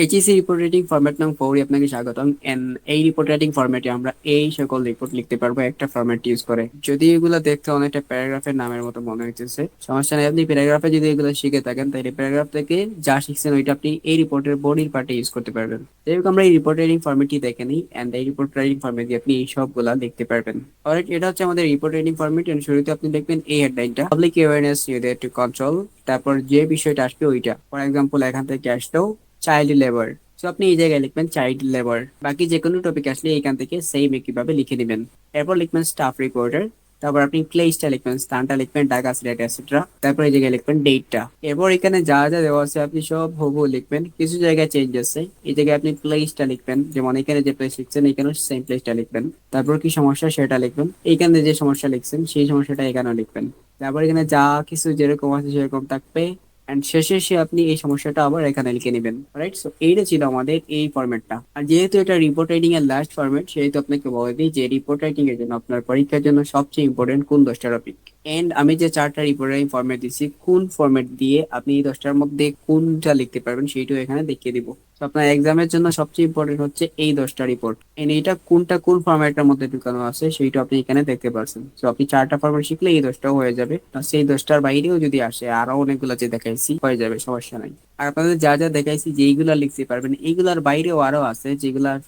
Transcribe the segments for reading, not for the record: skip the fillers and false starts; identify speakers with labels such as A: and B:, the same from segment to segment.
A: HSC report writing format নং 4 আপনাকে স্বাগতম। এই রিপোর্ট রাইটিং ফরম্যাটে আমরা এই সকল রিপোর্ট লিখতে পারবো একটা ফরম্যাট ইউজ করে। যদি এগুলো দেখতে অনেকটা প্যারাগ্রাফের নামের মতো মনে হইতেছে, সমস্যা নেই। আপনি প্যারাগ্রাফে যদি এগুলো শিখে থাকেন তাহলে প্যারাগ্রাফ থেকে যা শিখছেন ওইটা আপনি এই রিপোর্টের বডির পার্টে ইউজ করতে পারবেন। যাই হোক, আমরা এই রিপোর্ট রাইটিং ফরম্যাটটি দেখে নিই এন্ড এই রিপোর্ট রাইটিং ফরম্যাট দিয়ে আপনি এই সবগুলা লিখতে পারবেন। অলরাইট, এটা হচ্ছে আমাদের রিপোর্ট রাইটিং ফরম্যাট। এর শুরুতে আপনি দেখবেন এই হেডলাইনটা, public awareness related to control. তারপর যে বিষয়টা আসবে ওইটা, ফর এক্সাম্পল এখান থেকে আসলো চাইল্ড লেবার। তো আপনি এই জায়গায় লিখবেন চাইল্ড লেবার। বাকি যে কোনো টপিক আসলে এখান থেকে সেম একইভাবে লিখে দিবেন। এরপর লিখবেন স্টাফ রিপোর্টার। তারপর আপনি প্লেসটা লিখবেন, স্থানটা লিখবেন ঢাকা, সিলেট, এটসেট্রা। তারপর এই জায়গায় লিখবেন ডেটটা। এরপর এখানে যা যা দেওয়া আছে আপনি সব হুবহু লিখবেন, কিছু জায়গায় চেঞ্জ আছে। এই জায়গায় আপনি প্লেসটা লিখবেন, যেমন এখানে যে প্লেস লিখছেন এখানে সেম প্লেসটা লিখবেন। তারপর কি সমস্যা সেটা লিখবেন, এইখানে যে সমস্যা লিখছেন সেই সমস্যাটা এখানেও লিখবেন। তারপর এখানে যা কিছু যেরকম আছে সেরকম থাকবে। এন্ড শেষে এসে আপনি এই সমস্যাটা আবার এখানে লিখে নেবেন। রাইট, সো এইটা ছিল আমাদের এই ফরম্যাটটা। আর যেহেতু এটা রিপোর্ট রাইটিং এর লাস্ট ফরম্যাট, সেহেতু আপনাকে বলে দিই যে রিপোর্ট রাইটিং এর জন্য আপনার পরীক্ষার জন্য সবচেয়ে ইম্পর্টেন্ট কোন 10টা টপিক। এন্ড আমি যে 4টা রিপোর্ট রাইটিং ফরম্যাট দিচ্ছি, কোন ফরম্যাট দিয়ে আপনি এই 10টার মধ্যে কোনটা লিখতে পারবেন সেইটাও এখানে দেখিয়ে দিব। তো আপনার এক্সামের জন্য সবচেয়ে ইম্পর্টেন্ট হচ্ছে এই 10টা রিপোর্ট। এন্ড এইটা কোনটা কোন ফরম্যাটের মধ্যে ঢুকানো আছে সেইটা আপনি এখানে দেখতে পাচ্ছেন। তো আপনি 4টা ফরম্যাট শিখলে এই 10টাও হয়ে যাবে। আর সেই 10টার বাইরেও যদি আসে আরো অনেকগুলো যে দেখাইছি হয়ে যাবে, সমস্যা নাই। আর আপনাদের যা যা দেখাইছি যেইগুলা লিখতে পারবেন, এইগুলার বাইরেও আরো আছে যেগুলার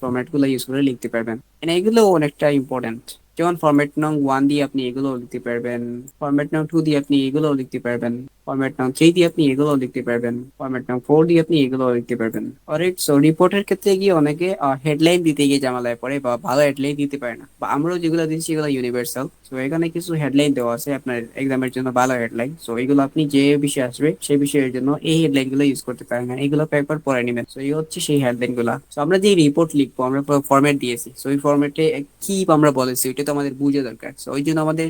A: ফরম্যাট গুলো ইউজ করে লিখতে পারবেন। এগুলো অনেকটা ইম্পর্টেন্ট। যেমন ফরম্যাট নং 1 দিয়ে আপনি এগুলো লিখতে পারবেন, ফরম্যাট নং 2 দিয়ে আপনি এগুলো লিখতে পারবেন, ফরম্যাট নং 3 দিয়ে আপনি এগুলো লিখতে পারবেন, ফরম্যাট নং 4 দিয়ে আপনি এগুলো লিখতে পারবেন। অলরাইট, সো রিপোর্টের ক্ষেত্রে গিয়ে অনেকে হেডলাইন দিতে গিয়ে ঝামেলায় পড়ে বা ভালো হেডলাইন দিতে পারে না, বা আমরাও যেগুলো দিচ্ছি সেগুলো ইউনিভার্সাল। সো এখানে কিছু হেডলাইন দেওয়া আছে আপনার এক্সামের জন্য, ভালো হেডলাইন। সো এগুলো আপনি যে বিষয় আসবে সেই বিষয়ের জন্য এই হেডলাইন গুলো ইউজ করতে পারেন না, এগুলো পেপার পড়ে নেবেন। সো এই হচ্ছে সেই হেডলাইন গুলা। তো আমরা যে রিপোর্ট লিখবো আমরা ফরম্যাট দিয়েছি, সো এই ফরম্যাটে কি আমরা বলেছি ওইটা তো আমাদের বুঝে দরকার। সো ওই জন্য আমাদের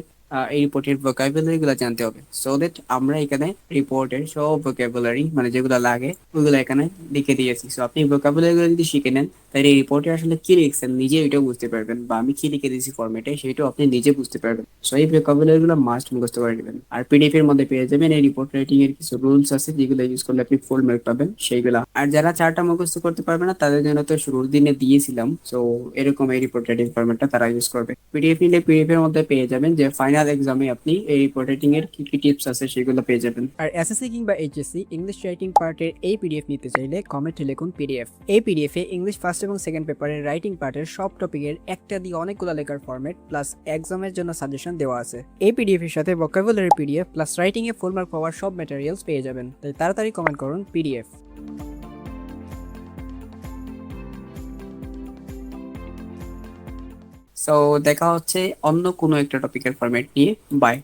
A: এই রিপোর্টের ভোকাবুলারি গুলো জানতে হবে, সো দ্যাট আমরা এখানে রিপোর্টের সব ভোকাবুলারি মানে যেগুলো লাগে ওইগুলো এখানে লিখে দিয়েছি। সো আপনি ভোকাবুলারি গুলো যদি শিখে নেন তাহলে এই রিপোর্টে আসলে কি লিখছেন নিজে ওইটাও বুঝতে পারবেন, বা আমি কি লিখে দিয়েছি ফরম্যাটে সেটাও আপনি নিজে বুঝতে পারবেন। সো এই ভোকাবুলারি গুলো মাস্ট মুখস্থ করে নেবেন। আর পিডিএফ এর মধ্যে পেয়ে যাবেন এই রিপোর্ট রাইটিং এর কিছু রুলস আছে যেগুলো ইউজ করলে আপনি ফুল মার্ক পাবেন সেইগুলা। আর যারা 4টা মুখস্থ করতে পারবে না তাদের জন্য তো শুরুর দিনে দিয়েছিলাম, সো এরকম এই রিপোর্ট রাইটিং ফরম্যাটটা তারা ইউজ করবে। পিডিএফ নিলে পিডিএফ এর মধ্যে পেয়ে যাবেন যে ফাইনাল এক্সামে আপনি এই রিপোর্ট রাইটিং এর কি কি টিপস আছে সেগুলো পেয়ে যাবেন। আর এসএসসি কিংবা এইচএসসি ইংলিশ রাইটিং পার্টের এই পিডিএফ নিতে চাইলে কমেন্টে লিখুন পিডিএফ। এই পিডিএফ এ ইংলিশ ফার্স্ট এবং সেকেন্ড পেপারের রাইটিং পার্টের সব টপিকের একটা দিয়ে অনেকগুলো লেখার ফরম্যাট প্লাস এক্সামের জন্য সাজেশন দেওয়া আছে। এই পিডিএফ এর সাথে ভোকাবুলারি পিডিএফ প্লাস রাইটিং এ ফুল মার্ক পাওয়ার সব ম্যাটেরিয়ালস পেয়ে যাবেন। তাই তাড়াতাড়ি কমেন্ট করুন পিডিএফ। সো দেখা হচ্ছে অন্য কোনো একটা টপিকের ফরম্যাট নিয়ে। বাই।